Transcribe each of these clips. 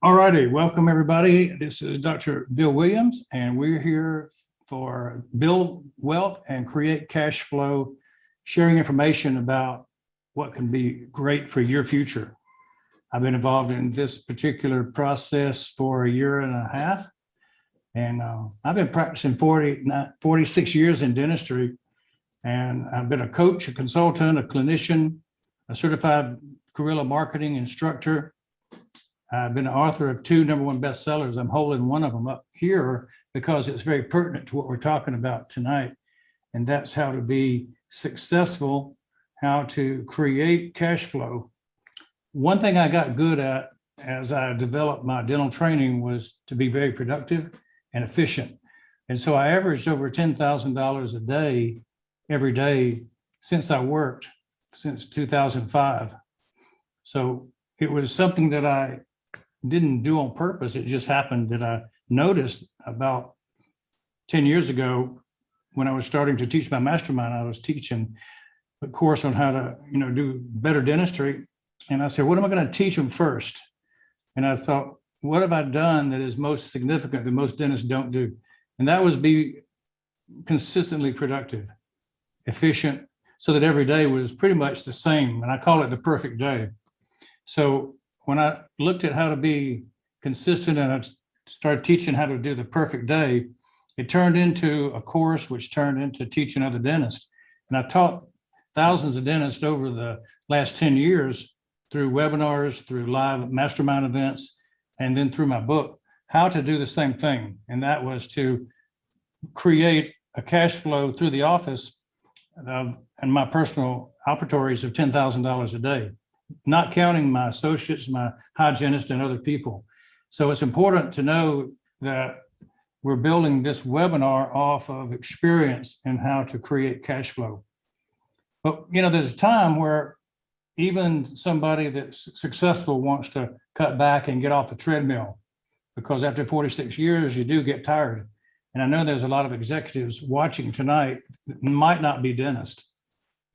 All righty, welcome everybody. This is Dr. Bill Williams, and we're here for build wealth and create cash flow, sharing information about what can be great for your future. I've been involved in this particular process for a year and a half, and I've been practicing 46 years in dentistry, and I've been a coach, a consultant, a clinician, a certified guerrilla marketing instructor. I've been the author of 2 #1 bestsellers. I'm holding one of them up here because it's very pertinent to what we're talking about tonight. And that's how to be successful, how to create cash flow. One thing I got good at as I developed my dental training was to be very productive and efficient. And so I averaged over $10,000 a day, every day since I worked, since 2005. So it was something that I didn't do on purpose. It just happened that I noticed about 10 years ago when I was starting to teach my mastermind. I was teaching a course on how to, do better dentistry. And I said, what am I going to teach them first? And I thought, what have I done that is most significant that most dentists don't do? And that was be consistently productive, efficient, so that every day was pretty much the same. And I call it the perfect day. So when I looked at how to be consistent and I started teaching how to do the perfect day, it turned into a course which turned into teaching other dentists. And I taught thousands of dentists over the last 10 years through webinars, through live mastermind events, and then through my book, how to do the same thing. And that was to create a cash flow through the office and my personal operatories of $10,000 a day, not counting my associates, my hygienists, and other people. So it's important to know that we're building this webinar off of experience and how to create cash flow. But, there's a time where even somebody that's successful wants to cut back and get off the treadmill, because after 46 years, you do get tired. And I know there's a lot of executives watching tonight that might not be dentists,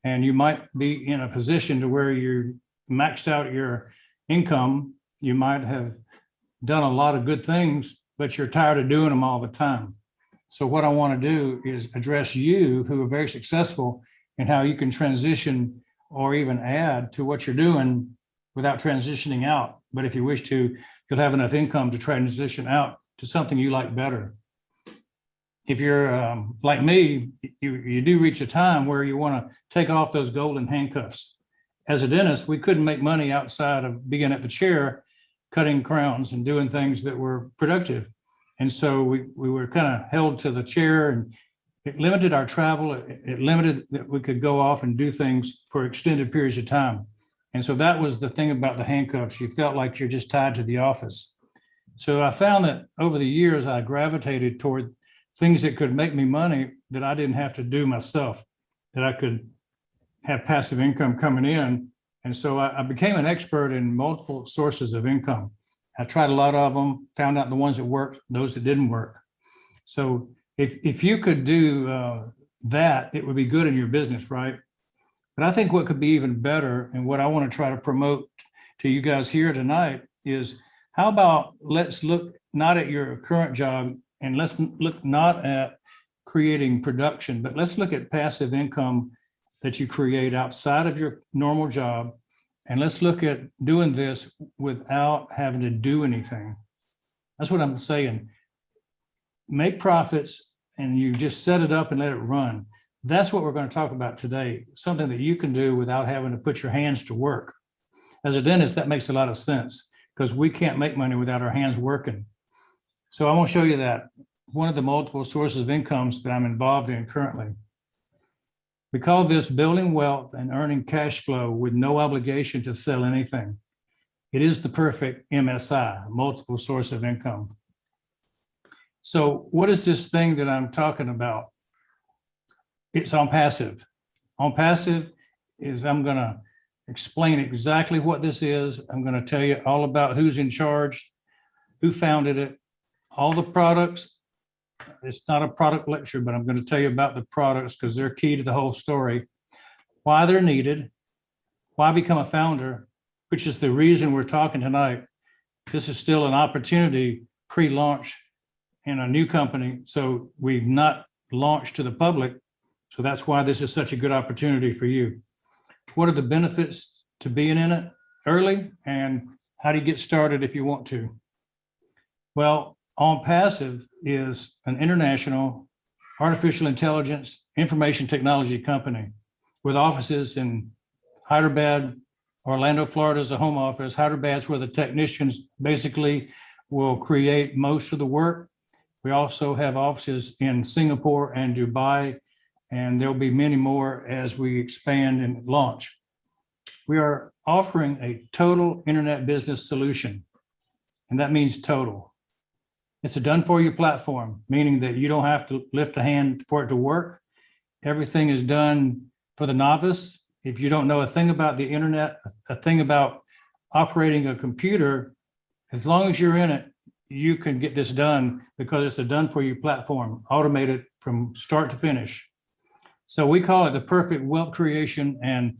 and you might be in a position to where you're maxed out your income. You might have done a lot of good things, but you're tired of doing them all the time. So what I want to do is address you who are very successful and how you can transition or even add to what you're doing without transitioning out. But if you wish to, you'll have enough income to transition out to something you like better. If you're like me, you do reach a time where you want to take off those golden handcuffs. As a dentist, we couldn't make money outside of being at the chair, cutting crowns and doing things that were productive. And so we were kind of held to the chair, and it limited our travel. It limited that we could go off and do things for extended periods of time. And so that was the thing about the handcuffs. You felt like you're just tied to the office. So I found that over the years, I gravitated toward things that could make me money that I didn't have to do myself, that I could have passive income coming in. And so I became an expert in multiple sources of income. I tried a lot of them, found out the ones that worked, those that didn't work. So if you could do that, it would be good in your business, right? But I think what could be even better, and what I want to try to promote to you guys here tonight, is how about let's look not at your current job, and let's look not at creating production, but let's look at passive income that you create outside of your normal job. And let's look at doing this without having to do anything. That's what I'm saying. Make profits and you just set it up and let it run. That's what we're going to talk about today. Something that you can do without having to put your hands to work. As a dentist, that makes a lot of sense because we can't make money without our hands working. So I want to show you that. One of the multiple sources of incomes that I'm involved in currently. We call this building wealth and earning cash flow with no obligation to sell anything. It is the perfect MSI, multiple source of income. So what is this thing that I'm talking about? It's ONPASSIVE. ONPASSIVE is, I'm going to explain exactly what this is. I'm going to tell you all about who's in charge, who founded it, all the products. It's not a product lecture, but I'm going to tell you about the products because they're key to the whole story, why they're needed, why become a founder, which is the reason we're talking tonight, this is still an opportunity pre-launch in a new company. So we've not launched to the public. So that's why this is such a good opportunity for you. What are the benefits to being in it early, and how do you get started if you want to? Well, ONPASSIVE is an international artificial intelligence information technology company with offices in Hyderabad. Orlando, Florida is a home office. Hyderabad's where the technicians basically will create most of the work. We also have offices in Singapore and Dubai, and there'll be many more as we expand and launch. We are offering a total internet business solution, and that means total. It's a done-for-you platform, meaning that you don't have to lift a hand for it to work. Everything is done for the novice. If you don't know a thing about the internet, a thing about operating a computer, as long as you're in it, you can get this done because it's a done-for-you platform, automated from start to finish. So we call it the perfect wealth creation and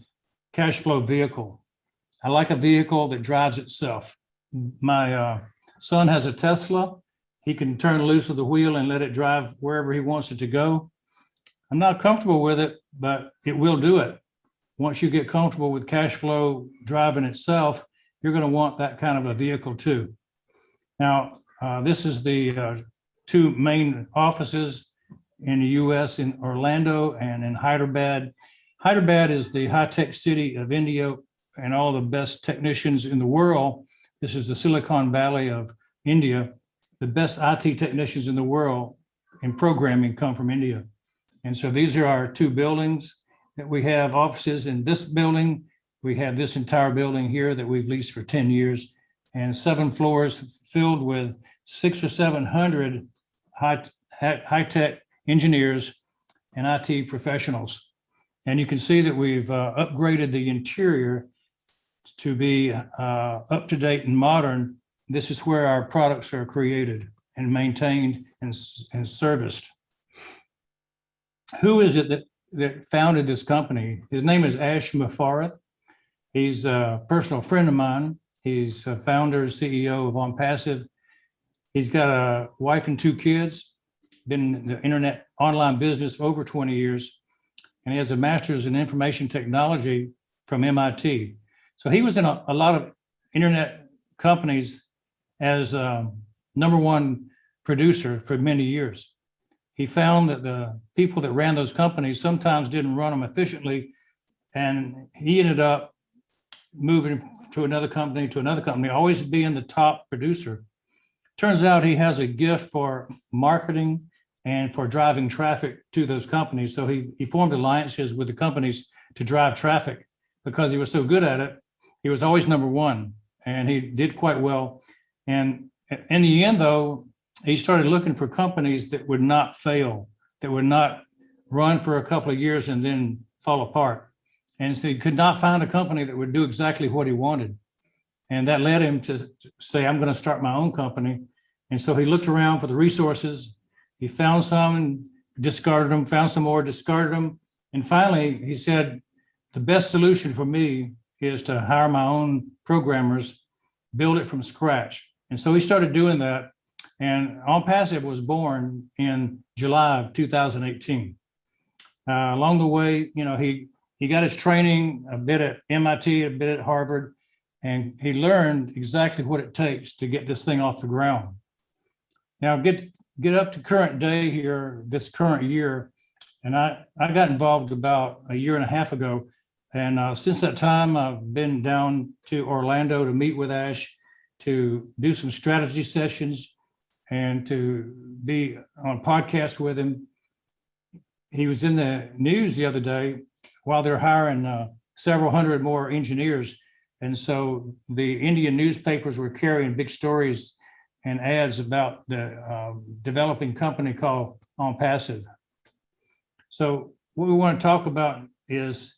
cash flow vehicle. I like a vehicle that drives itself. My son has a Tesla. He can turn loose of the wheel and let it drive wherever he wants it to go. I'm not comfortable with it, but it will do it. Once you get comfortable with cash flow driving itself, you're going to want that kind of a vehicle too. Now, this is the two main offices in the US, in Orlando and in Hyderabad. Hyderabad is the high-tech city of India and all the best technicians in the world. This is the Silicon Valley of India. The best IT technicians in the world in programming come from India. And so these are our two buildings that we have offices in. This building. We have this entire building here that we've leased for 10 years and 7 floors filled with 600 or 700 high-tech engineers and IT professionals. And you can see that we've upgraded the interior to be up to date and modern. This is where our products are created and maintained and serviced. Who is it that founded this company? His name is Ash Mufarrith. He's a personal friend of mine. He's a founder and CEO of ONPASSIVE. He's got a wife and 2 kids, been in the internet online business for over 20 years, and he has a master's in information technology from MIT. So he was in a lot of internet companies as #1 producer for many years. He found that the people that ran those companies sometimes didn't run them efficiently, and he ended up moving to another company, always being the top producer. Turns out he has a gift for marketing and for driving traffic to those companies. So he formed alliances with the companies to drive traffic because he was so good at it. He was always #1, and he did quite well. And in the end, though, he started looking for companies that would not fail, that would not run for a couple of years and then fall apart. And so he could not find a company that would do exactly what he wanted. And that led him to say, I'm going to start my own company. And so he looked around for the resources. He found some and discarded them, found some more, discarded them. And finally, he said, the best solution for me is to hire my own programmers, build it from scratch. And so he started doing that. And ONPASSIVE was born in July of 2018. Along the way, he got his training a bit at MIT, a bit at Harvard, and he learned exactly what it takes to get this thing off the ground. Now, get up to current day here, this current year, and I got involved about a year and a half ago. And since that time, I've been down to Orlando to meet with Ash, to do some strategy sessions, and to be on podcasts with him. He was in the news the other day while they're hiring several hundred more engineers. And so the Indian newspapers were carrying big stories and ads about the developing company called ONPASSIVE. So what we want to talk about is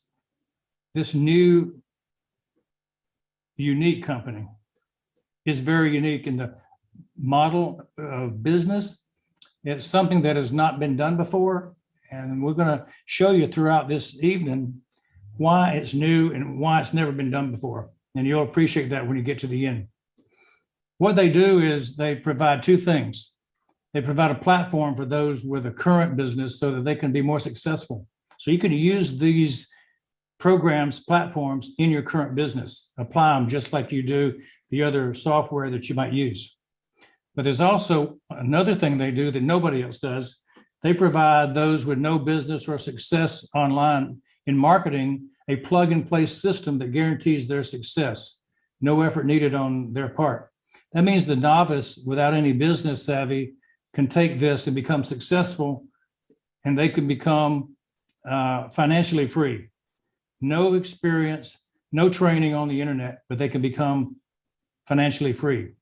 this new unique company. It's very unique in the model of business. It's something that has not been done before. And we're going to show you throughout this evening why it's new and why it's never been done before. And you'll appreciate that when you get to the end. What they do is they provide two things. They provide a platform for those with a current business so that they can be more successful. So you can use these programs, platforms in your current business, apply them just like you do the other software that you might use. But there's also another thing they do that nobody else does. They provide those with no business or success online in marketing a plug-and-play system that guarantees their success. No effort needed on their part. That means the novice without any business savvy can take this and become successful, and they can become financially free. No experience, no training on the internet, but they can become financially free.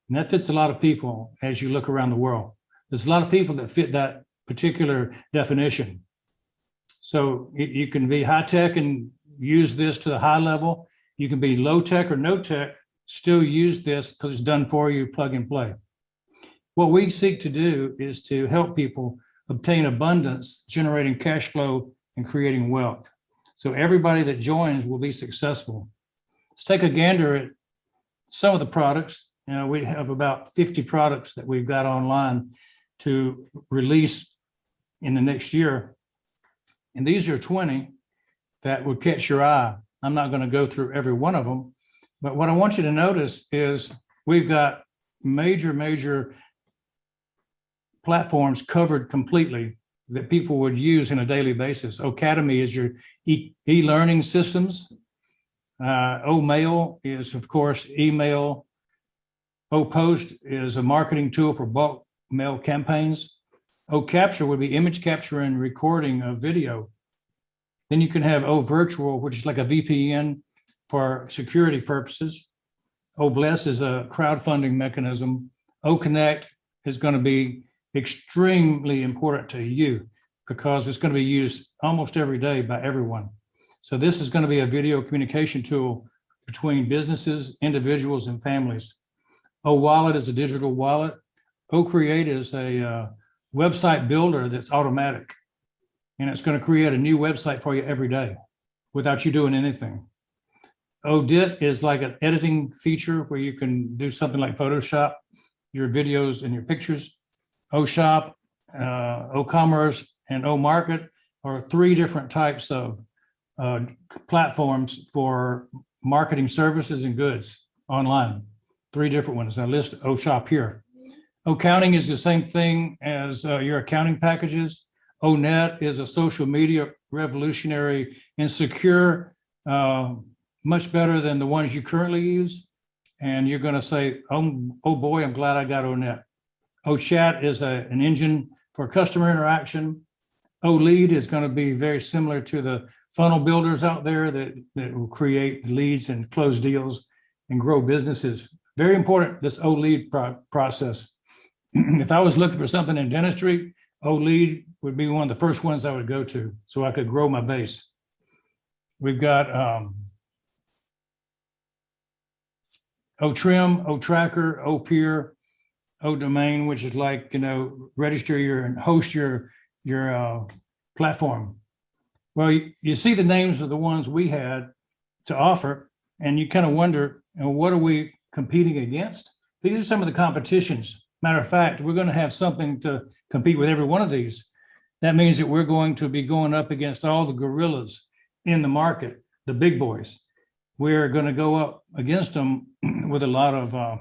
And that fits a lot of people as you look around the world. There's a lot of people that fit that particular definition. So you can be high tech and use this to the high level. You can be low tech or no tech, still use this because it's done for you, plug and play. What we seek to do is to help people obtain abundance, generating cash flow and creating wealth. So everybody that joins will be successful. Let's take a gander at some of the products. You know, we have about 50 products that we've got online to release in the next year. And these are 20 that would catch your eye. I'm not going to go through every one of them, but what I want you to notice is we've got major platforms covered completely that people would use on a daily basis. Academy is your e-learning systems. O-Mail is, of course, email. O-Post is a marketing tool for bulk mail campaigns. O-Capture would be image capture and recording of video. Then you can have O-Virtual, which is like a VPN for security purposes. O-Bless is a crowdfunding mechanism. O-Connect is going to be extremely important to you because it's going to be used almost every day by everyone. So this is going to be a video communication tool between businesses, individuals, and families. O-Wallet is a digital wallet. O-Create is a website builder that's automatic, and it's going to create a new website for you every day without you doing anything. O-Dit is like an editing feature where you can do something like Photoshop your videos and your pictures. O-Shop, O-Commerce, and O-Market are three different types of platforms for marketing services and goods online. Three different ones. I list O-Shop here. O-Counting is the same thing as your accounting packages. O-Net is a social media revolutionary and secure, much better than the ones you currently use. And you're going to say, oh boy, I'm glad I got O-Net. O-Chat is an engine for customer interaction. O-Lead is going to be very similar to the funnel builders out there that will create leads and close deals and grow businesses. Very important, this O-Lead process. If I was looking for something in dentistry, O-Lead would be one of the first ones I would go to so I could grow my base. We've got O-Trim, O-Tracker, O-Peer, O-Domain, which is like, you know, register your and host your platform. Well, you see the names of the ones we had to offer, and you kind of wonder, you know, what are we competing against? These are some of the competitions. Matter of fact, we're going to have something to compete with every one of these. That means that we're going to be going up against all the gorillas in the market, the big boys. We're going to go up against them with a lot of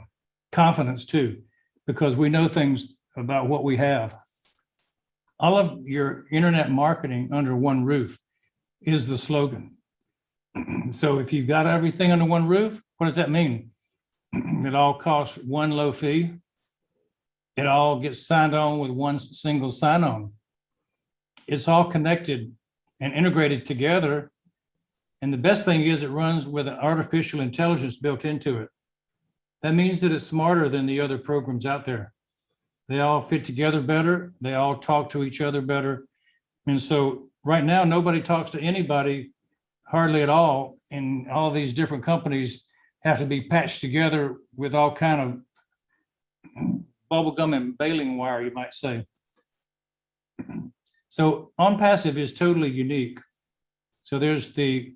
confidence too, because we know things about what we have. All of your internet marketing under one roof is the slogan. So if you've got everything under one roof, what does that mean? It all costs one low fee. It all gets signed on with one single sign-on. It's all connected and integrated together. And the best thing is it runs with an artificial intelligence built into it. That means that it's smarter than the other programs out there. They all fit together better. They all talk to each other better. And so right now, nobody talks to anybody hardly at all. And all these different companies have to be patched together with all kind of bubblegum and baling wire, you might say. So ONPASSIVE is totally unique. So there's the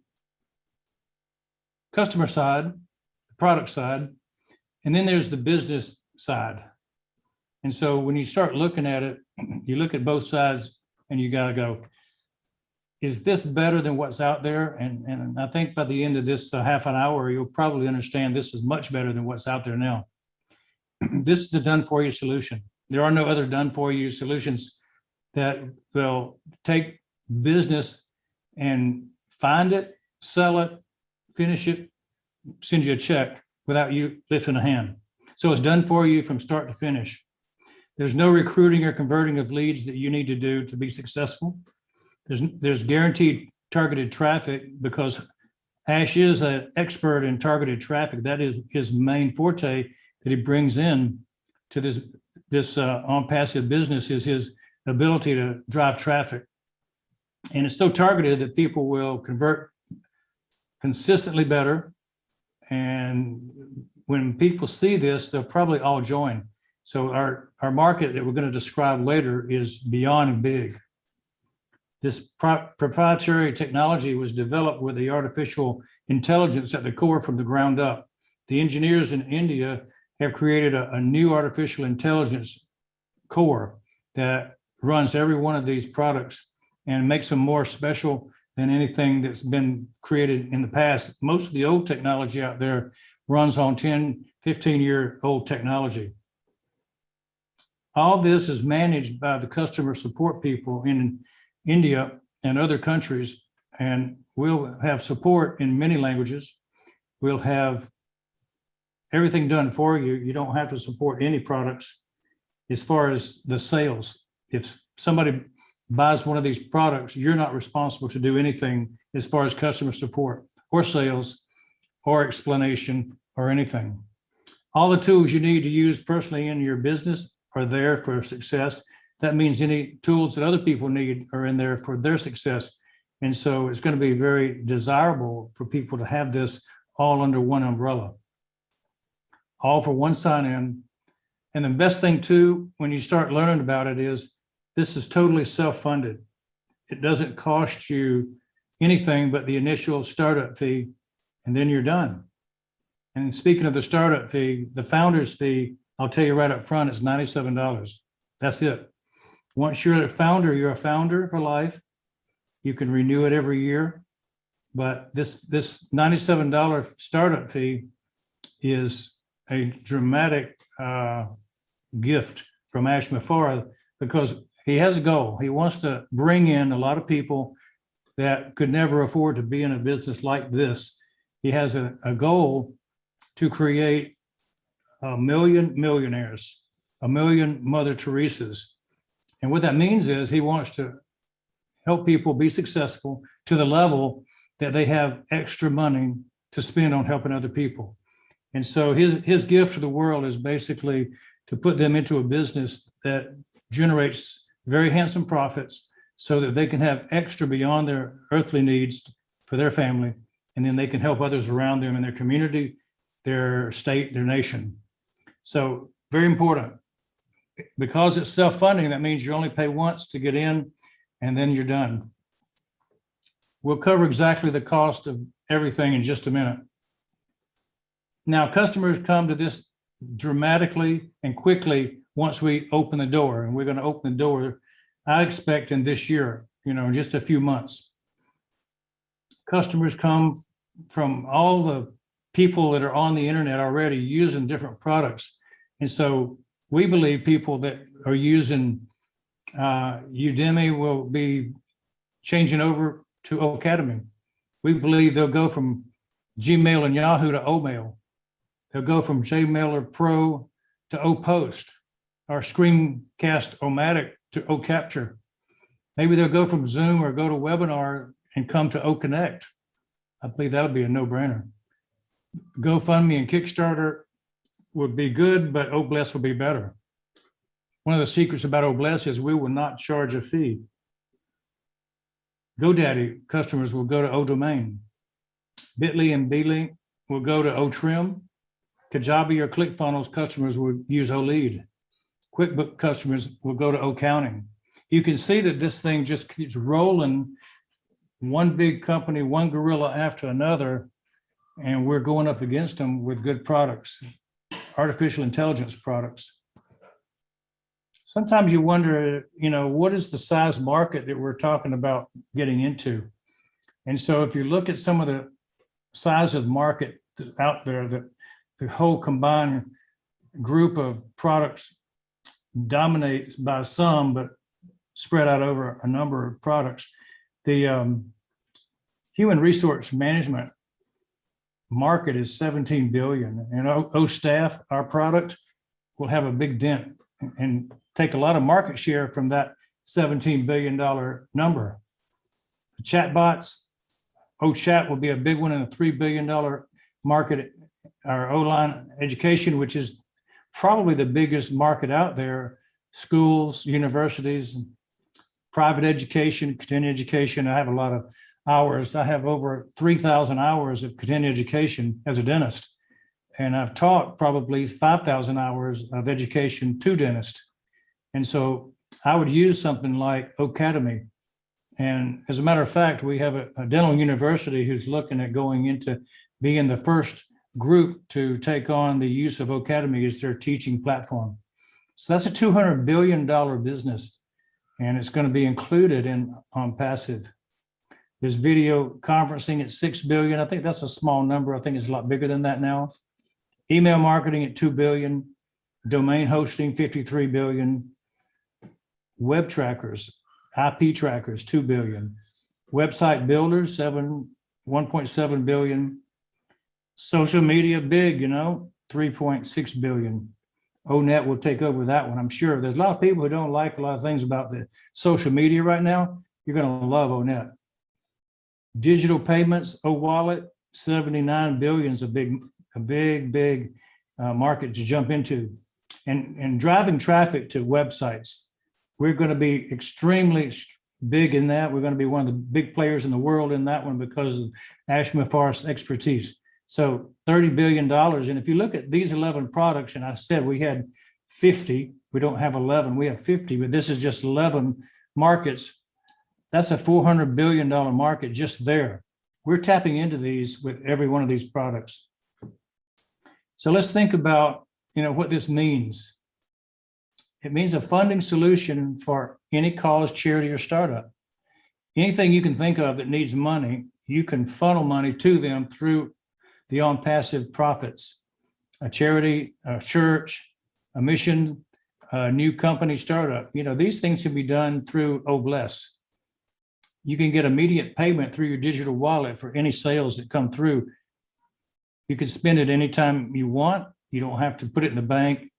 customer side, the product side, And then there's the business side. And so when you start looking at it, you look at both sides and you got to go, is this better than what's out there? And I think by the end of this half an hour, you'll probably understand this is much better than what's out there now. This is a done-for-you solution. There are no other done-for-you solutions that will take business and find it, sell it, finish it, send you a check without you lifting a hand. So it's done for you from start to finish. There's no recruiting or converting of leads that you need to do to be successful. There's guaranteed targeted traffic because Ash is an expert in targeted traffic. That is his main forte that he brings in to this ONPASSIVE business, is his ability to drive traffic. And it's so targeted that people will convert consistently better. And when people see this, they'll probably all join. So our market that we're going to describe later is beyond big. This proprietary technology was developed with the artificial intelligence at the core from the ground up. The engineers in India have created a new artificial intelligence core that runs every one of these products and makes them more special than anything that's been created in the past. Most of the old technology out there runs on 10, 15-year-old technology. All this is managed by the customer support people in India and other countries, and we'll have support in many languages. We'll have everything done for you. You don't have to support any products as far as the sales. If somebody buys one of these products, you're not responsible to do anything as far as customer support or sales or explanation or anything. All the tools you need to use personally in your business are there for success. That means any tools that other people need are in there for their success. And so it's going to be very desirable for people to have this all under one umbrella, all for one sign-in. And the best thing too, when you start learning about it, is this is totally self-funded. It doesn't cost you anything but the initial startup fee, and then you're done. And speaking of the startup fee, the founder's fee, I'll tell you right up front, is $97. That's it. Once you're a founder, you're a founder for life. You can renew it every year. But this $97 startup fee is a dramatic gift from Ash Mafara, because he has a goal. He wants to bring in a lot of people that could never afford to be in a business like this. He has a goal to create 1 million millionaires, 1 million Mother Teresas. And what that means is he wants to help people be successful to the level that they have extra money to spend on helping other people. And so his gift to the world is basically to put them into a business that generates very handsome profits so that they can have extra beyond their earthly needs for their family. And then they can help others around them in their community, their state, their nation. So very important. Because it's self-funding, that means you only pay once to get in, and then you're done. We'll cover exactly the cost of everything in just a minute. Now, customers come to this dramatically and quickly once we open the door, and we're going to open the door, I expect, in this year, in just a few months. Customers come from all the people that are on the internet already using different products. And so we believe people that are using Udemy will be changing over to Academy. We believe they'll go from Gmail and Yahoo to Omail. They'll go from JMailer Pro to OPost, or Screencast-O-Matic to OCapture. Maybe they'll go from Zoom or go to Webinar and come to OConnect. I believe that'll be a no-brainer. GoFundMe and Kickstarter would be good, but OBless will be better. One of the secrets about OBless is we will not charge a fee. GoDaddy customers will go to ODomain. Bitly and Beely will go to OTrim. Kajabi or ClickFunnels customers will use OLead. QuickBooks customers will go to OCounting. You can see that this thing just keeps rolling, one big company, one gorilla after another, and we're going up against them with good products. artificial intelligence products. Sometimes you wonder, what is the size market that we're talking about getting into? And so if you look at some of the size of market out there, the whole combined group of products dominates by some, but spread out over a number of products. The human resource management market is 17 billion, and OStaff, our product, will have a big dent and take a lot of market share from that $17 billion number. The chatbots, OChat will be a big one in a $3 billion market. Our online education, which is probably the biggest market out there, schools, universities, private education, continuing education. I have a lot of hours. I have over 3,000 hours of continuing education as a dentist. And I've taught probably 5,000 hours of education to dentists. And so I would use something like Academy. And as a matter of fact, we have a dental university who's looking at going into being the first group to take on the use of Academy as their teaching platform. So that's a $200 billion business, and it's going to be included in ONPASSIVE. There's video conferencing at 6 billion. I think that's a small number. I think it's a lot bigger than that now. Email marketing at 2 billion, domain hosting 53 billion, web trackers, IP trackers 2 billion, website builders 1.7 billion, social media big, 3.6 billion. ONET will take over that one, I'm sure. There's a lot of people who don't like a lot of things about the social media right now. You're going to love ONET. Digital payments, wallet 79 billion is a big market to jump into. And driving traffic to websites, we're going to be extremely big in that. We're going to be one of the big players in the world in that one because of Ashma Far's expertise. So $30 billion. And if you look at these 11 products, and I said we had 50, we don't have 11, we have 50, but this is just 11 markets. That's a $400 billion market just there. We're tapping into these with every one of these products. So let's think about, what this means. It means a funding solution for any cause, charity, or startup. Anything you can think of that needs money, you can funnel money to them through the ONPASSIVE profits. A charity, a church, a mission, a new company startup. These things can be done through Bless. You can get immediate payment through your digital wallet for any sales that come through. You can spend it anytime you want. You don't have to put it in the bank,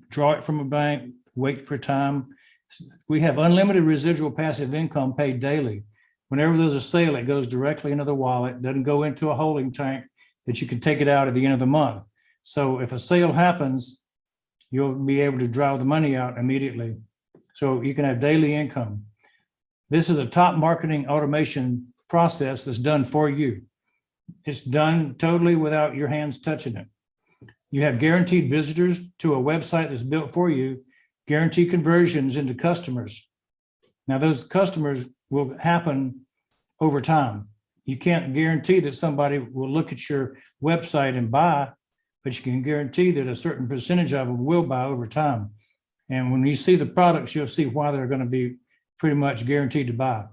draw it from a bank, wait for time. We have unlimited residual passive income paid daily. Whenever there's a sale, it goes directly into the wallet, doesn't go into a holding tank that you can take it out at the end of the month. So if a sale happens, you'll be able to draw the money out immediately. So you can have daily income. This is a top marketing automation process that's done for you. It's done totally without your hands touching it. You have guaranteed visitors to a website that's built for you, guaranteed conversions into customers. Now, those customers will happen over time. You can't guarantee that somebody will look at your website and buy, but you can guarantee that a certain percentage of them will buy over time. And when you see the products, you'll see why they're going to be pretty much guaranteed to buy.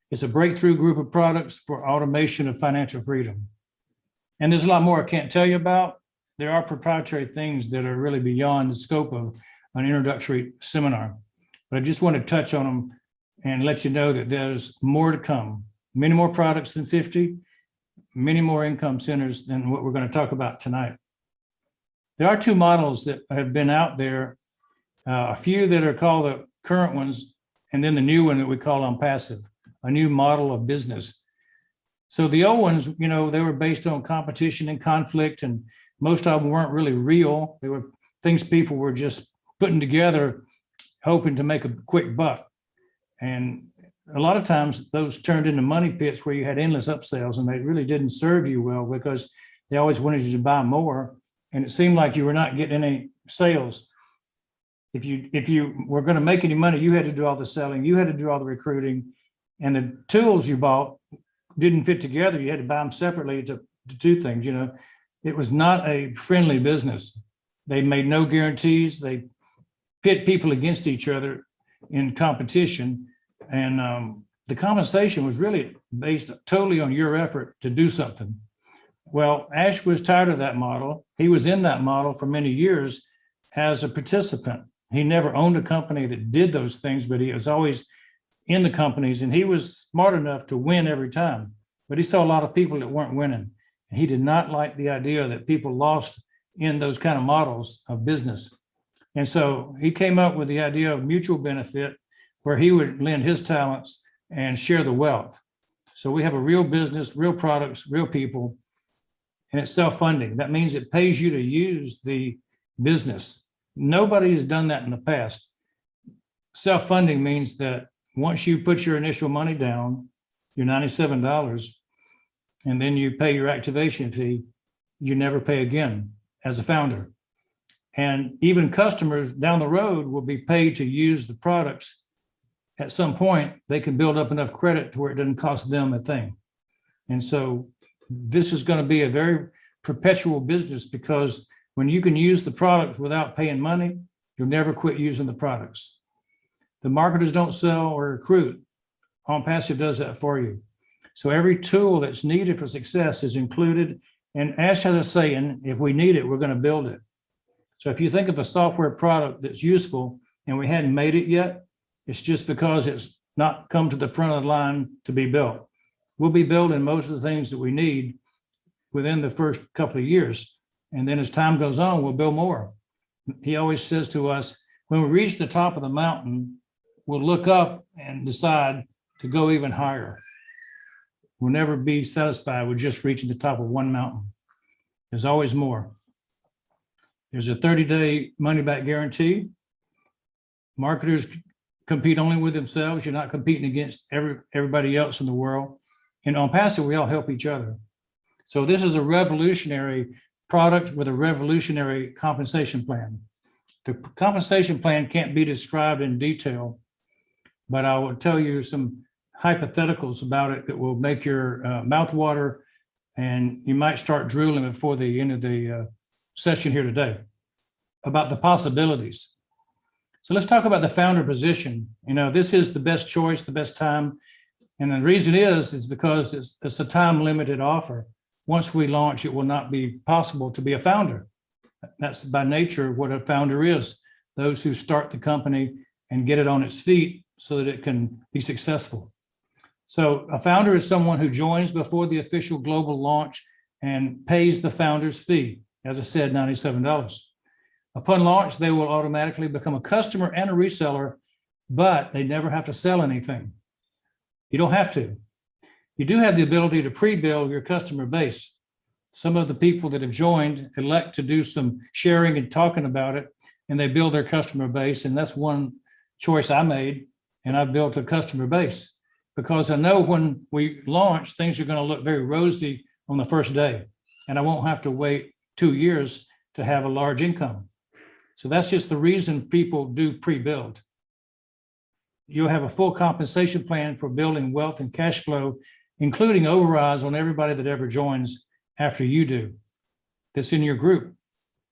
It's a breakthrough group of products for automation of financial freedom. And there's a lot more I can't tell you about. There are proprietary things that are really beyond the scope of an introductory seminar. But I just want to touch on them and let you know that there's more to come. Many more products than 50, many more income centers than what we're going to talk about tonight. There are two models that have been out there, a few that are called the current ones, and then the new one that we call ONPASSIVE, a new model of business. So the old ones, they were based on competition and conflict, and most of them weren't really real. They were things people were just putting together, hoping to make a quick buck. And a lot of times those turned into money pits where you had endless upsells, and they really didn't serve you well because they always wanted you to buy more. And it seemed like you were not getting any sales. If you were going to make any money, you had to do all the selling, you had to do all the recruiting, and the tools you bought didn't fit together. You had to buy them separately to do things. It was not a friendly business. They made no guarantees. They pit people against each other in competition. And the compensation was really based totally on your effort to do something. Well, Ash was tired of that model. He was in that model for many years as a participant. He never owned a company that did those things, but he was always in the companies, and he was smart enough to win every time. But he saw a lot of people that weren't winning. And he did not like the idea that people lost in those kind of models of business. And so he came up with the idea of mutual benefit, where he would lend his talents and share the wealth. So we have a real business, real products, real people, and it's self-funding. That means it pays you to use the business. Nobody has done that in the past. Self-funding means that once you put your initial money down, your $97, and then you pay your activation fee, you never pay again as a founder. And even customers down the road will be paid to use the products. At some point, they can build up enough credit to where it doesn't cost them a thing. And so this is going to be a very perpetual business, because when you can use the products without paying money, you'll never quit using the products. The marketers don't sell or recruit. ONPASSIVE does that for you. So every tool that's needed for success is included. And Ash has a saying, if we need it, we're going to build it. So if you think of a software product that's useful and we hadn't made it yet, it's just because it's not come to the front of the line to be built. We'll be building most of the things that we need within the first couple of years. And then as time goes on, we'll build more. He always says to us, when we reach the top of the mountain, we'll look up and decide to go even higher. We'll never be satisfied with just reaching the top of one mountain. There's always more. There's a 30-day money-back guarantee. Marketers compete only with themselves. You're not competing against everybody else in the world. In ONPASSIVE, we all help each other. So this is a revolutionary product with a revolutionary compensation plan. The compensation plan can't be described in detail, but I will tell you some hypotheticals about it that will make your mouth water, and you might start drooling before the end of the session here today about the possibilities. So let's talk about the founder position. You know, this is the best choice, the best time. And the reason is because it's a time limited offer. Once we launch, it will not be possible to be a founder. That's by nature what a founder is. Those who start the company and get it on its feet so that it can be successful. So a founder is someone who joins before the official global launch and pays the founder's fee. As I said, $97. Upon launch, they will automatically become a customer and a reseller, but they never have to sell anything. You don't have to. You do have the ability to pre-build your customer base. Some of the people that have joined elect to do some sharing and talking about it, and they build their customer base. And that's one choice I made, and I've built a customer base because I know when we launch, things are going to look very rosy on the first day, and I won't have to wait 2 years to have a large income. So that's just the reason people do pre-build. You'll have a full compensation plan for building wealth and cash flow, including overrides on everybody that ever joins after you do. That's in your group.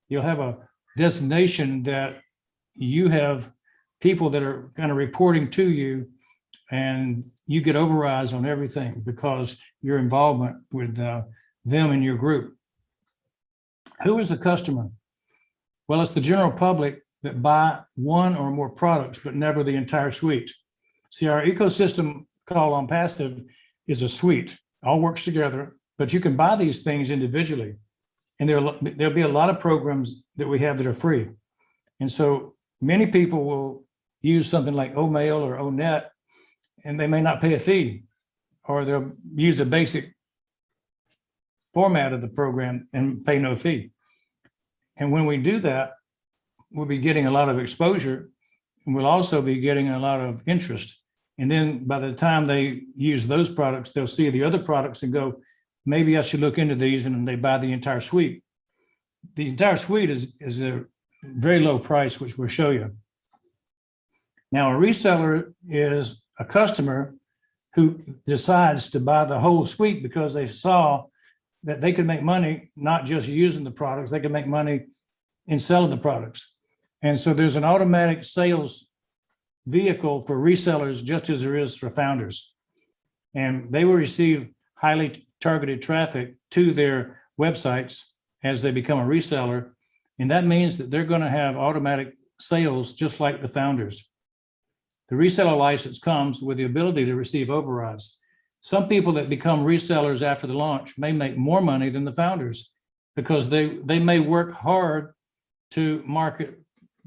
You'll have a designation that you have people that are kind of reporting to you, and you get overrides on everything because your involvement with them in your group. Who is the customer? Well, it's the general public that buy one or more products, but never the entire suite. See, our ecosystem called ONPASSIVE is a suite, all works together, but you can buy these things individually. And there'll be a lot of programs that we have that are free. And so many people will use something like OMail or ONet, and they may not pay a fee, or they'll use the basic format of the program and pay no fee. And when we do that, we'll be getting a lot of exposure, and we'll also be getting a lot of interest. And then by the time they use those products, they'll see the other products and go, maybe I should look into these, and they buy the entire suite. The entire suite is a very low price, which we'll show you. Now, a reseller is a customer who decides to buy the whole suite because they saw that they could make money not just using the products, they could make money in selling the products. And so there's an automatic sales vehicle for resellers, just as there is for founders. And they will receive highly targeted traffic to their websites as they become a reseller. And that means that they're going to have automatic sales just like the founders. The reseller license comes with the ability to receive overrides. Some people that become resellers after the launch may make more money than the founders because they may work hard to market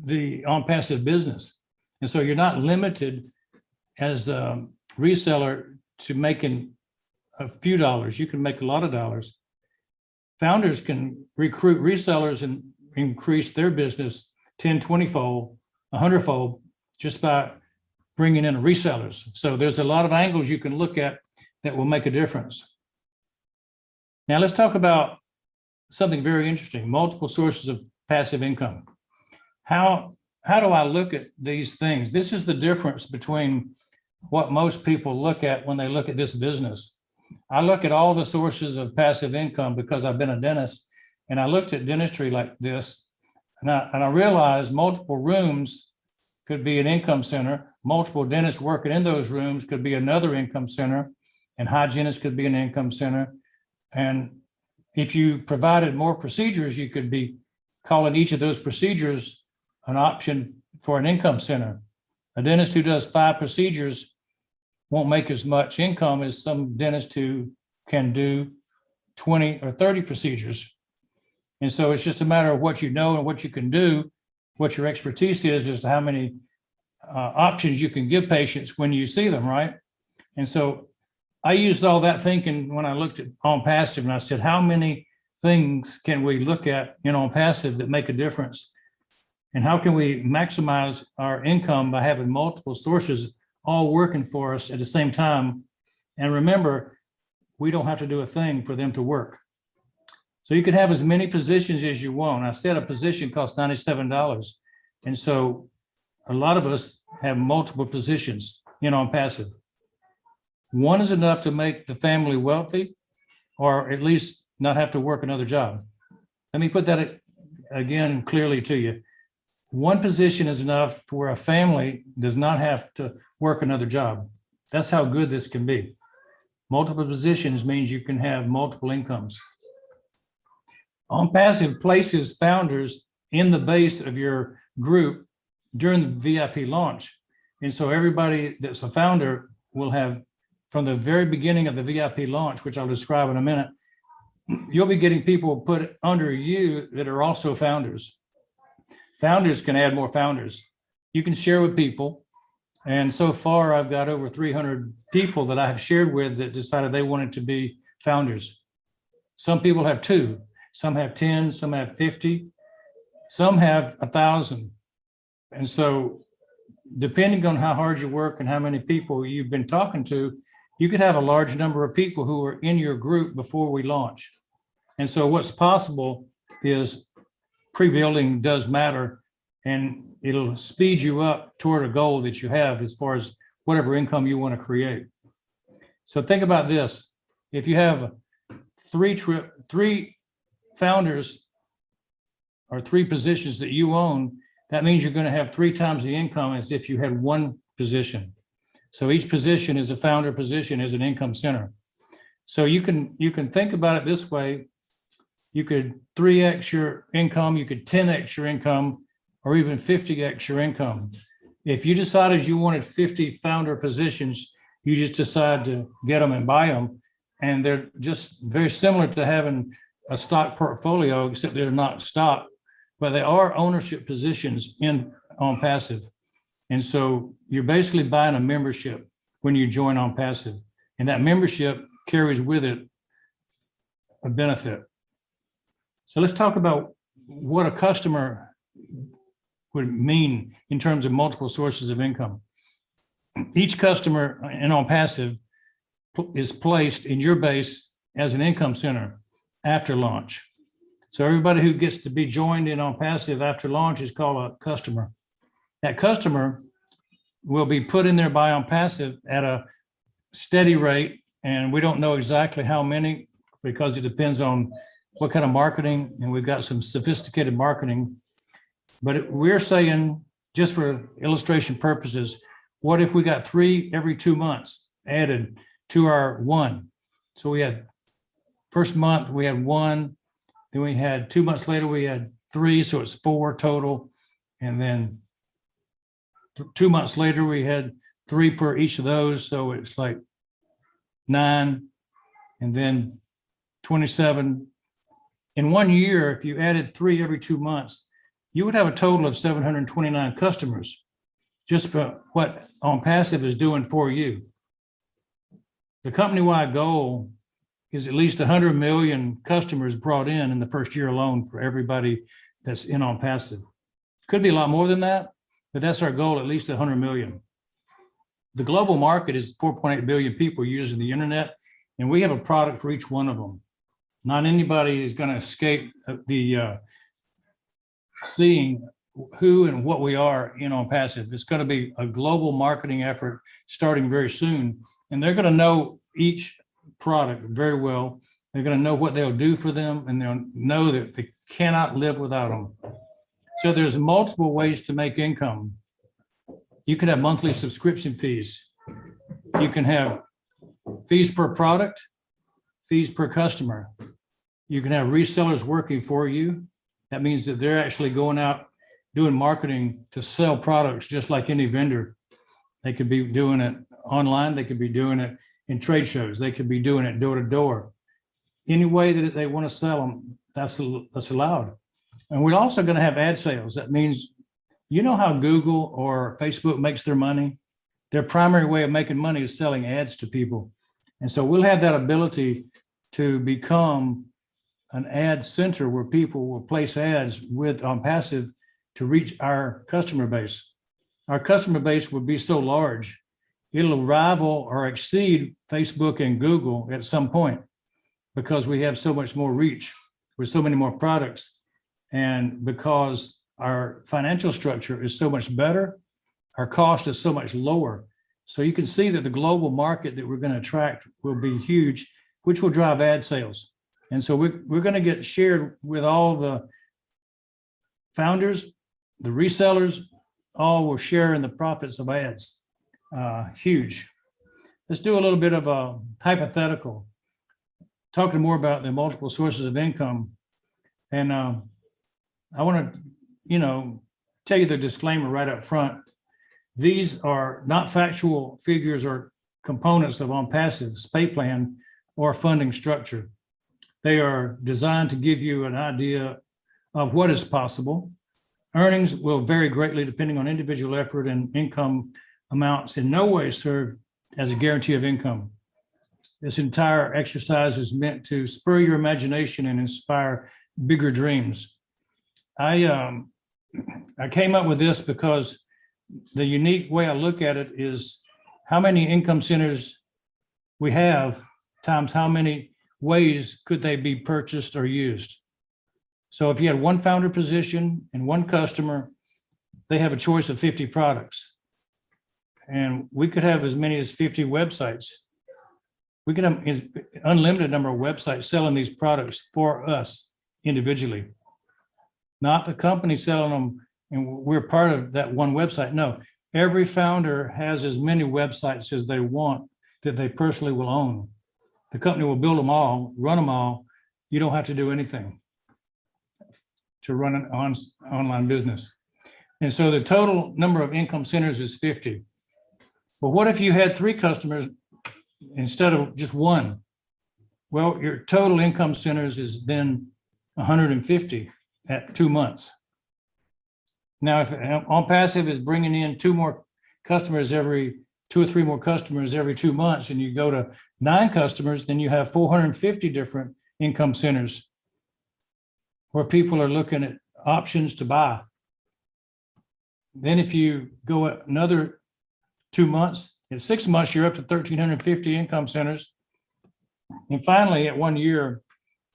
the ONPASSIVE business. And so you're not limited as a reseller to making a few dollars. You can make a lot of dollars. Founders can recruit resellers and increase their business 10, 20-fold, 100-fold just by bringing in resellers. So there's a lot of angles you can look at that will make a difference. Now let's talk about something very interesting, multiple sources of passive income. How do I look at these things? This is the difference between what most people look at when they look at this business. I look at all the sources of passive income because I've been a dentist, and I looked at dentistry like this, and I realized multiple rooms could be an income center, multiple dentists working in those rooms could be another income center, and hygienists could be an income center. And if you provided more procedures, you could be calling each of those procedures an option for an income center. A dentist who does 5 procedures won't make as much income as some dentist who can do 20 or 30 procedures. And so it's just a matter of what you know and what you can do, what your expertise is as to how many options you can give patients when you see them, right? And so I used all that thinking when I looked at ONPASSIVE, and I said, how many things can we look at in ONPASSIVE that make a difference? And how can we maximize our income by having multiple sources all working for us at the same time? And remember, we don't have to do a thing for them to work. So you could have as many positions as you want. I said a position costs $97. And so a lot of us have multiple positions in ONPASSIVE. One is enough to make the family wealthy, or at least not have to work another job. Let me put that again clearly to you. One position is enough for where a family does not have to work another job. That's how good this can be. Multiple positions means you can have multiple incomes. ONPASSIVE places founders in the base of your group during the VIP launch. And so everybody that's a founder will have, from the very beginning of the VIP launch, which I'll describe in a minute, you'll be getting people put under you that are also founders. Founders can add more founders. You can share with people. And so far, I've got over 300 people that I have shared with that decided they wanted to be founders. Some people have 2, some have 10, some have 50, some have 1,000. And so depending on how hard you work and how many people you've been talking to, you could have a large number of people who are in your group before we launch. And so what's possible is pre-building does matter, and it'll speed you up toward a goal that you have as far as whatever income you want to create. So think about this. If you have 3 founders or 3 positions that you own, that means you're going to have 3 times the income as if you had 1 position. So each position is a founder position, is an income center. So you can think about it this way. You could 3x your income, you could 10x your income, or even 50x your income. If you decided you wanted 50 founder positions, you just decide to get them and buy them. And they're just very similar to having a stock portfolio, except they're not stock, but they are ownership positions in ONPASSIVE. And so you're basically buying a membership when you join ONPASSIVE, and that membership carries with it a benefit. So let's talk about what a customer would mean in terms of multiple sources of income. Each customer in ONPASSIVE is placed in your base as an income center after launch. So everybody who gets to be joined in ONPASSIVE after launch is called a customer. That customer will be put in there by ONPASSIVE at a steady rate, and we don't know exactly how many because it depends on what kind of marketing, and we've got some sophisticated marketing But we're saying, just for illustration purposes, what if we got 3 every 2 months added to our 1? So we had first month, we had 1, then we had 2 months later, we had 3, so it's 4 total. And then 2 months later, we had 3 per each of those, so it's like 9, and then 27. In 1 year, if you added 3 every 2 months, you would have a total of 729 customers, just for what ONPASSIVE is doing for you. The company-wide goal is at least 100 million customers brought in the first year alone for everybody that's in ONPASSIVE. Could be a lot more than that, but that's our goal, at least 100 million. The global market is 4.8 billion people using the internet, and we have a product for each one of them. Not anybody is going to escape the seeing who and what we are in ONPASSIVE. It's going to be a global marketing effort starting very soon, and they're going to know each product very well. They're going to know what they'll do for them, and they'll know that they cannot live without them. So there's multiple ways to make income. You can have monthly subscription fees. You can have fees per product, fees per customer. You can have resellers working for you. That means that they're actually going out doing marketing to sell products just like any vendor. They could be doing it online. They could be doing it in trade shows. They could be doing it door to door. Any way that they want to sell them, that's allowed. And we're also going to have ad sales. That means, you know how Google or Facebook makes their money? Their primary way of making money is selling ads to people. And so we'll have that ability to become an ad center where people will place ads with ONPASSIVE to reach our customer base. Our customer base will be so large, it'll rival or exceed Facebook and Google at some point, because we have so much more reach with so many more products, and because our financial structure is so much better, our cost is so much lower. So you can see that the global market that we're going to attract will be huge, which will drive ad sales. And so we're going to get shared with all the founders, the resellers, all will share in the profits of ads. Huge. Let's do a little bit of a hypothetical, talking more about the multiple sources of income. And I want to, tell you the disclaimer right up front. These are not factual figures or components of ONPASSIVE's pay plan or funding structure. They are designed to give you an idea of what is possible. Earnings will vary greatly depending on individual effort, and income amounts in no way serve as a guarantee of income. This entire exercise is meant to spur your imagination and inspire bigger dreams. I came up with this because the unique way I look at it is how many income centers we have times how many ways could they be purchased or used. So if you had one founder position and one customer, they have a choice of 50 products. And we could have as many as 50 websites. We could have an unlimited number of websites selling these products for us individually. Not the company selling them and we're part of that one website. No, every founder has as many websites as they want that they personally will own. The company will build them all, run them all. You don't have to do anything to run an online business. And so the total number of income centers is 50. But what if you had 3 customers instead of just 1? Well, your total income centers is then 150 at 2 months. Now, if ONPASSIVE is bringing in 2 more customers every 2 or 3 more customers every 2 months, and you go to 9 customers, then you have 450 different income centers where people are looking at options to buy. Then if you go another 2 months, in 6 months, you're up to 1,350 income centers. And finally, at 1 year,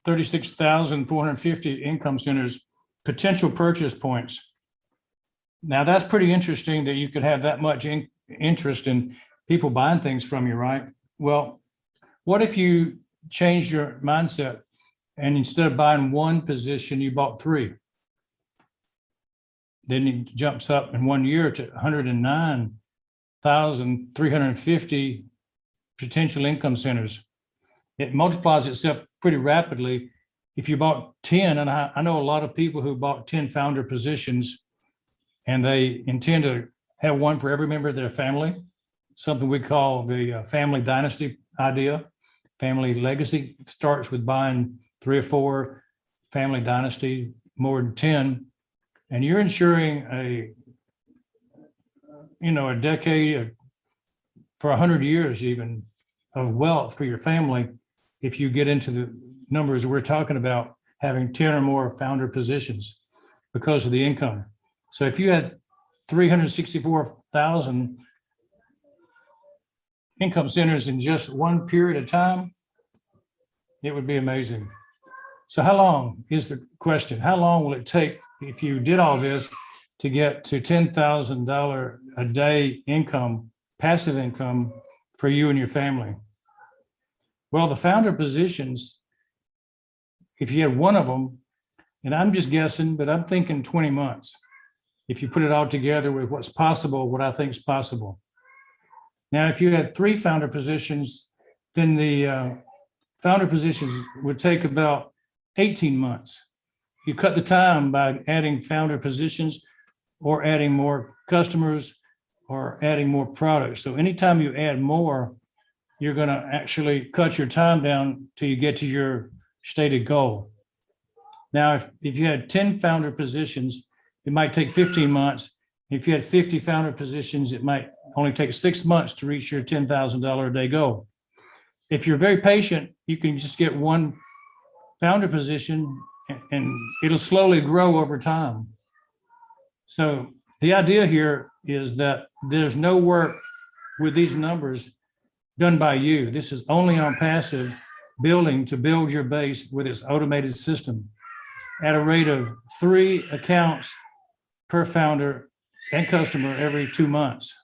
36,450 income centers, potential purchase points. Now, that's pretty interesting that you could have that much interest in people buying things from you, right? Well, what if you change your mindset and instead of buying 1 position, you bought 3? then it jumps up in 1 year to 109,350 potential income centers. It multiplies itself pretty rapidly. If you bought 10, and I know a lot of people who bought 10 founder positions, and they intend to have one for every member of their family, something we call the family dynasty idea. Family legacy starts with buying 3 or 4, family dynasty, more than 10, and you're ensuring a decade for 100 years even of wealth for your family if you get into the numbers we're talking about, having 10 or more founder positions because of the income. So if you had 364,000 income centers in just one period of time, it would be amazing. So how long is the question? How long will it take if you did all this to get to $10,000 a day income, passive income for you and your family? Well, the founder positions, if you had one of them, and I'm just guessing, but I'm thinking 20 months, if you put it all together with what's possible, what I think is possible. Now, if you had 3 founder positions, then the founder positions would take about 18 months. You cut the time by adding founder positions or adding more customers or adding more products. So anytime you add more, you're going to actually cut your time down till you get to your stated goal. Now, if you had 10 founder positions, it might take 15 months. If you had 50 founder positions, it might only take 6 months to reach your $10,000 a day goal. If you're very patient, you can just get one founder position and it'll slowly grow over time. So the idea here is that there's no work with these numbers done by you. This is only ONPASSIVE building to build your base with its automated system at a rate of 3 accounts per founder and customer every 2 months.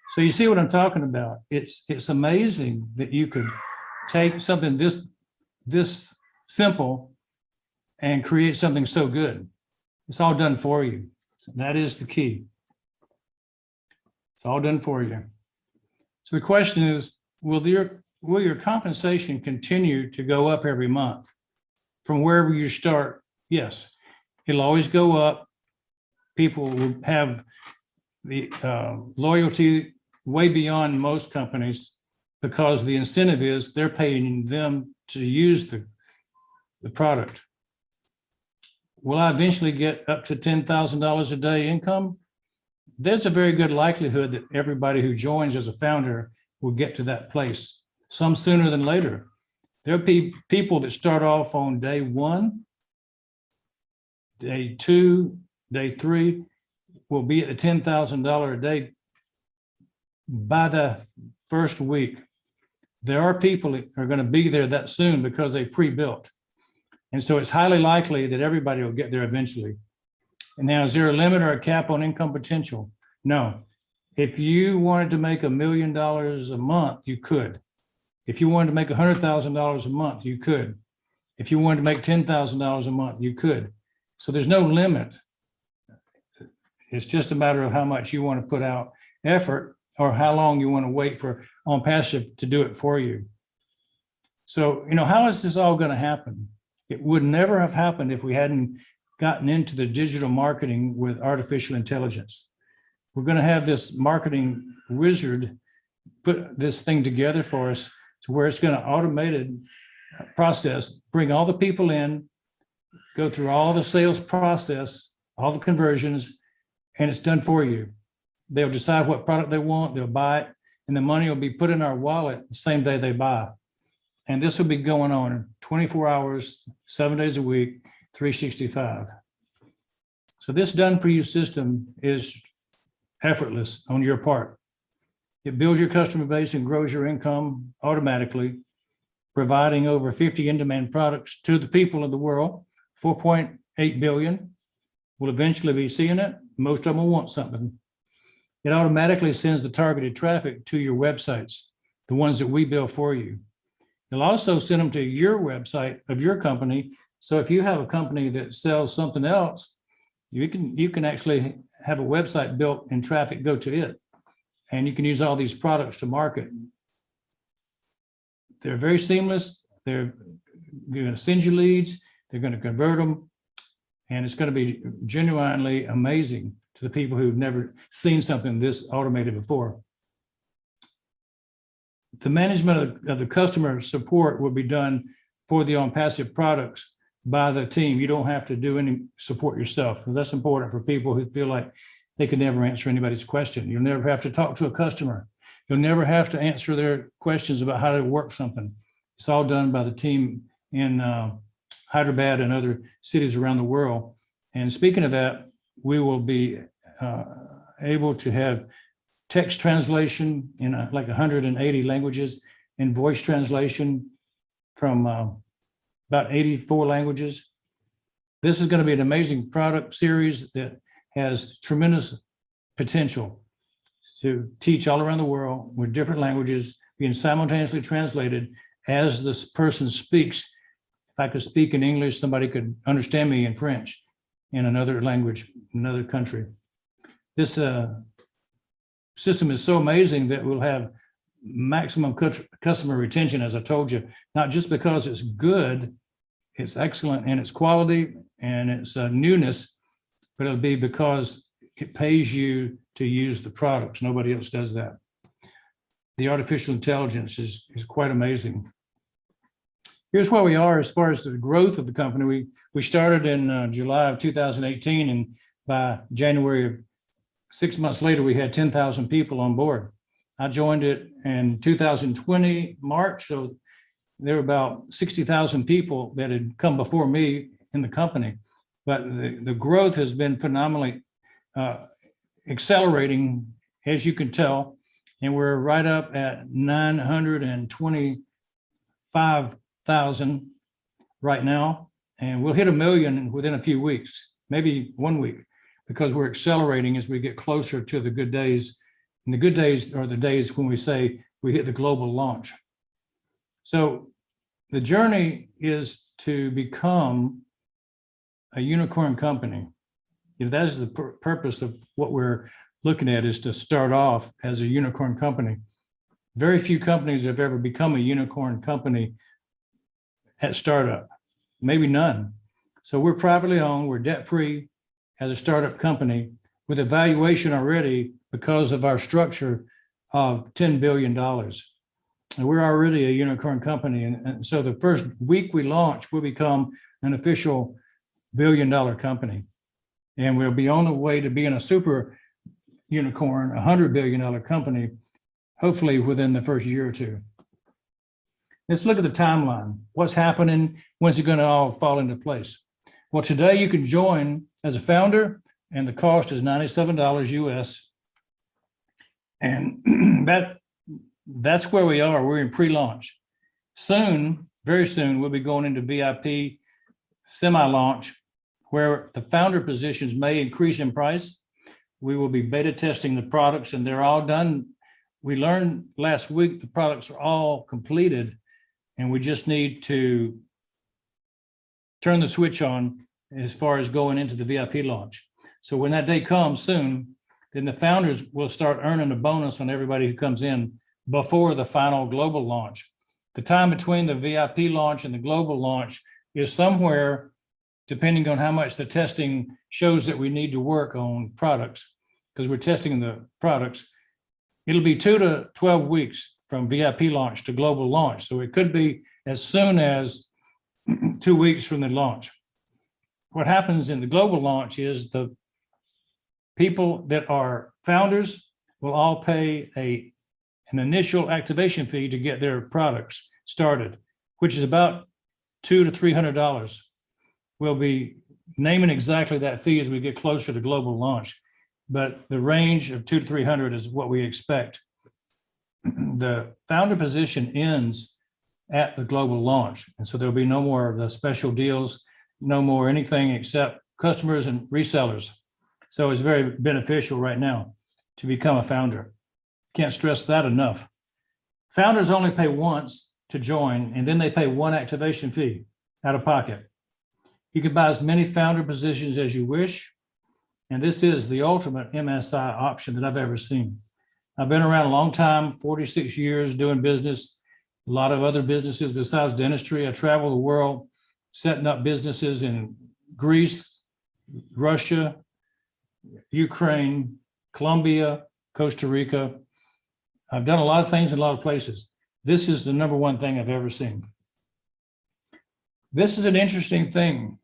So you see what I'm talking about. It's amazing that you could take something this simple and create something so good. It's all done for you. That is the key. It's all done for you. So the question is, will your compensation continue to go up every month from wherever you start? Yes, it'll always go up. People will have the loyalty way beyond most companies because the incentive is they're paying them to use the product. Will I eventually get up to $10,000 a day income? There's a very good likelihood that everybody who joins as a founder will get to that place, some sooner than later. There'll be people that start off on day 1, day 2, day 3, will be at the $10,000 a day by the first week. There are people that are going to be there that soon because they pre-built. And so it's highly likely that everybody will get there eventually. And now, is there a limit or a cap on income potential? No. If you wanted to make $1 million a month, you could. If you wanted to make $100,000 a month, you could. If you wanted to make $10,000 a month, you could. So there's no limit. It's just a matter of how much you want to put out effort or how long you want to wait for ONPASSIVE to do it for you. So, how is this all going to happen? It would never have happened if we hadn't gotten into the digital marketing with artificial intelligence. We're going to have this marketing wizard put this thing together for us to where it's going to automated process, bring all the people in, go through all the sales process, all the conversions, and it's done for you. They'll decide what product they want, they'll buy it, and the money will be put in our wallet the same day they buy. And this will be going on 24 hours, 7 days a week, 365. So this done for you system is effortless on your part. It builds your customer base and grows your income automatically, providing over 50 in-demand products to the people of the world. 4.8 billion will eventually be seeing it. Most of them will want something. It automatically sends the targeted traffic to your websites, the ones that we build for you. It'll also send them to your website of your company. So if you have a company that sells something else, You can actually have a website built and traffic go to it. And you can use all these products to market. They're very seamless. They're going to send you leads. They're going to convert them. And it's going to be genuinely amazing to the people who've never seen something this automated before. The management of the customer support will be done for the ONPASSIVE products by the team. You don't have to do any support yourself. That's important for people who feel like they can never answer anybody's question. You'll never have to talk to a customer. You'll never have to answer their questions about how to work something. It's all done by the team in Hyderabad and other cities around the world. And speaking of that, we will be able to have text translation in like 180 languages and voice translation from about 84 languages. This is going to be an amazing product series that has tremendous potential to teach all around the world with different languages being simultaneously translated as this person speaks. If I could speak in English, somebody could understand me in French, in another language, another country. This system is so amazing that we'll have maximum customer retention, as I told you, not just because it's good, it's excellent in its quality and its newness, but it'll be because it pays you to use the products. Nobody else does that. The artificial intelligence is quite amazing. Here's where we are as far as the growth of the company. We started in July of 2018, and by January of 6 months later, we had 10,000 people on board. I joined it in 2020, March, so there were about 60,000 people that had come before me in the company. But the growth has been phenomenally accelerating, as you can tell, and we're right up at 925,000 right now, and we'll hit 1 million within a few weeks, maybe 1 week, because we're accelerating as we get closer to the good days. And the good days are the days when we say we hit the global launch. So the journey is to become a unicorn company. If that is the purpose of what we're looking at, is to start off as a unicorn company. Very few companies have ever become a unicorn company at startup, maybe none. So we're privately owned, we're debt-free as a startup company with a valuation already because of our structure of $10 billion. And we're already a unicorn company. And so the first week we launch, we'll become an official billion-dollar company. And we'll be on the way to being a super unicorn, $100 billion company, hopefully within the first year or two. Let's look at the timeline. What's happening? When's it going to all fall into place? Well, today you can join as a founder, and the cost is $97 US. And that's where we are. We're in pre-launch. Soon, very soon, we'll be going into VIP semi-launch, where the founder positions may increase in price. We will be beta testing the products, and they're all done. We learned last week the products are all completed, and we just need to turn the switch on as far as going into the VIP launch. So when that day comes soon, then the founders will start earning a bonus on everybody who comes in before the final global launch. The time between the VIP launch and the global launch is somewhere, depending on how much the testing shows that we need to work on products, because we're testing the products. It'll be 2 to 12 weeks from VIP launch to global launch. So it could be as soon as 2 weeks from the launch. What happens in the global launch is the people that are founders will all pay an initial activation fee to get their products started, which is about $200 to $300. We'll be naming exactly that fee as we get closer to global launch, but the range of $200 to $300 is what we expect. The founder position ends at the global launch, and so there'll be no more of the special deals, no more anything except customers and resellers. So it's very beneficial right now to become a founder. Can't stress that enough. Founders only pay once to join, and then they pay one activation fee out of pocket. You can buy as many founder positions as you wish. And this is the ultimate MSI option that I've ever seen. I've been around a long time, 46 years doing business, a lot of other businesses besides dentistry. I travel the world setting up businesses in Greece, Russia, Ukraine, Colombia, Costa Rica. I've done a lot of things in a lot of places. This is the number one thing I've ever seen. This is an interesting thing,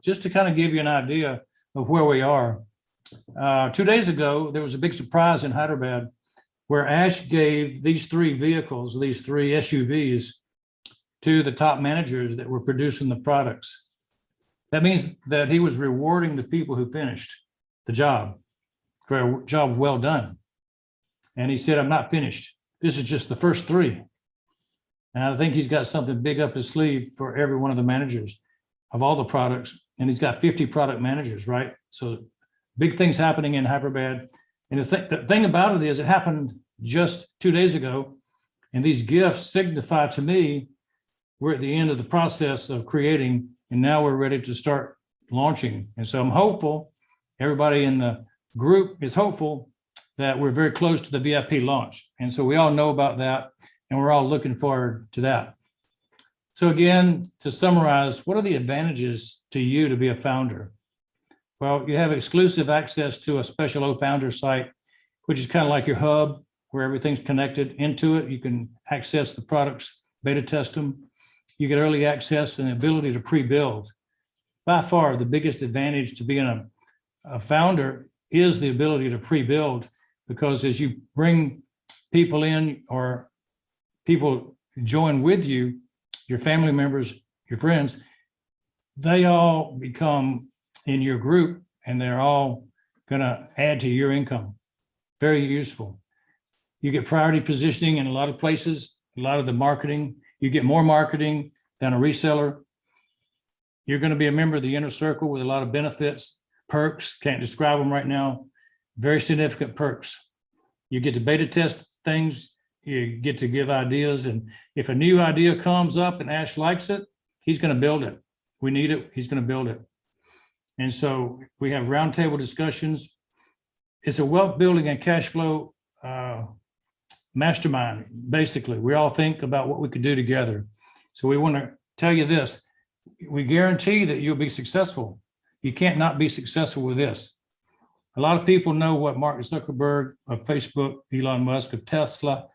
just to kind of give you an idea of where we are. 2 days ago, there was a big surprise in Hyderabad where Ash gave these 3 vehicles, these 3 SUVs, to the top managers that were producing the products. That means that he was rewarding the people who finished the job for a job well done. And he said, I'm not finished. This is just the first 3. And I think he's got something big up his sleeve for every one of the managers of all the products. And he's got 50 product managers, right? So big things happening in Hyderabad. And the thing about it is it happened just 2 days ago. And these gifts signify to me, we're at the end of the process of creating, and now we're ready to start launching. And so I'm hopeful, everybody in the group is hopeful that we're very close to the VIP launch. And so we all know about that, and we're all looking forward to that. So again, to summarize, what are the advantages to you to be a founder? Well, you have exclusive access to a special O Founder site, which is kind of like your hub where everything's connected into it. You can access the products, beta test them. You get early access and the ability to pre-build. By far, the biggest advantage to being a founder is the ability to pre-build, because as you bring people in or people join with you, your family members, your friends, they all become in your group and they're all going to add to your income. Very useful. You get priority positioning in a lot of places, a lot of the marketing. You get more marketing than a reseller. You're going to be a member of the inner circle with a lot of benefits, perks, can't describe them right now. Very significant perks. You get to beta test things. You get to give ideas. And if a new idea comes up and Ash likes it, he's going to build it. We need it. He's going to build it. And so we have roundtable discussions. It's a wealth building and cash flow mastermind. Basically, we all think about what we could do together. So we want to tell you this. We guarantee that you'll be successful. You can't not be successful with this. A lot of people know what Mark Zuckerberg of Facebook, Elon Musk of Tesla,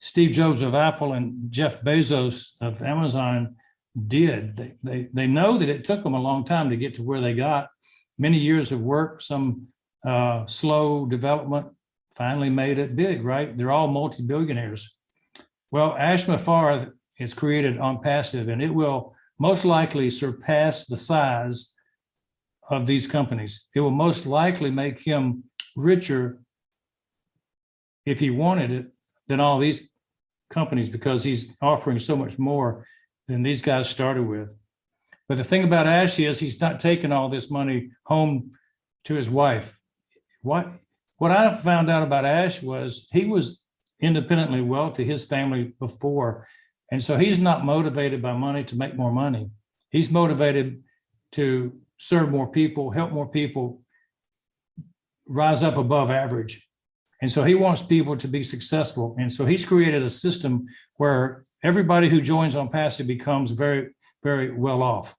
Steve Jobs of Apple, and Jeff Bezos of Amazon did. They know that it took them a long time to get to where they got. Many years of work, some slow development, finally made it big, right? They're all multi-billionaires. Well, Ash Mafar is created ONPASSIVE, and it will most likely surpass the size of these companies. It will most likely make him richer, if he wanted it, than all these companies, because he's offering so much more than these guys started with. But the thing about Ash is he's not taking all this money home to his wife. What I found out about Ash was he was independently wealthy, his family before. And so he's not motivated by money to make more money. He's motivated to serve more people, help more people, rise up above average. And so he wants people to be successful. And so he's created a system where everybody who joins ONPASSIVE becomes very, very well off.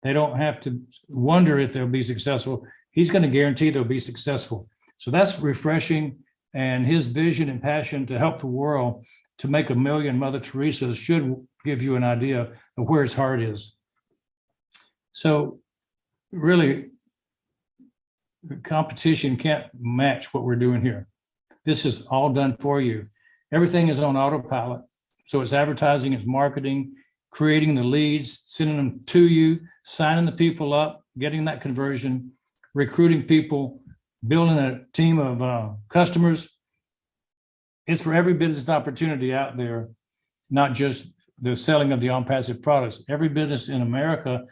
They don't have to wonder if they'll be successful. He's going to guarantee they'll be successful. So that's refreshing. And his vision and passion to help the world to make 1 million Mother Teresa's should give you an idea of where his heart is. So really, the competition can't match what we're doing here. This is all done for you. Everything is on autopilot. So it's advertising, it's marketing, creating the leads, sending them to you, signing the people up, getting that conversion, recruiting people, building a team of customers. It's for every business opportunity out there, not just the selling of the ONPASSIVE products. Every business in America,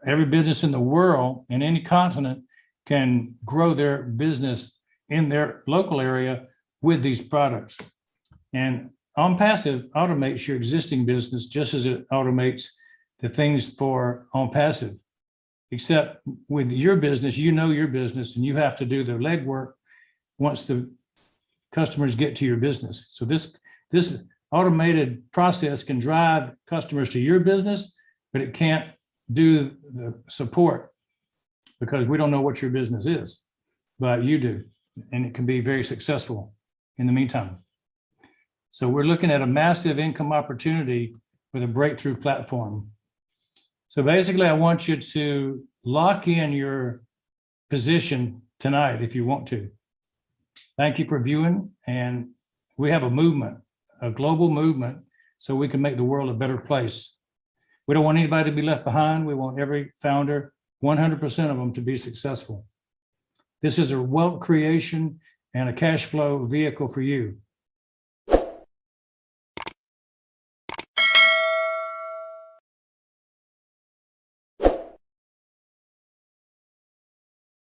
every business in the world, in any continent, can grow their business in their local area with these products. And ONPASSIVE automates your existing business just as it automates the things for ONPASSIVE. except with your business, you know your business, and you have to do the legwork once the customers get to your business. So this automated process can drive customers to your business, but it can't do the support because we don't know what your business is, but you do, and it can be very successful in the meantime. So we're looking at a massive income opportunity with a breakthrough platform. So basically, I want you to lock in your position tonight if you want to. Thank you for viewing, and we have a movement, a global movement, so we can make the world a better place. We don't want anybody to be left behind. We want every founder, 100% of them, to be successful. This is a wealth creation and a cash flow vehicle for you.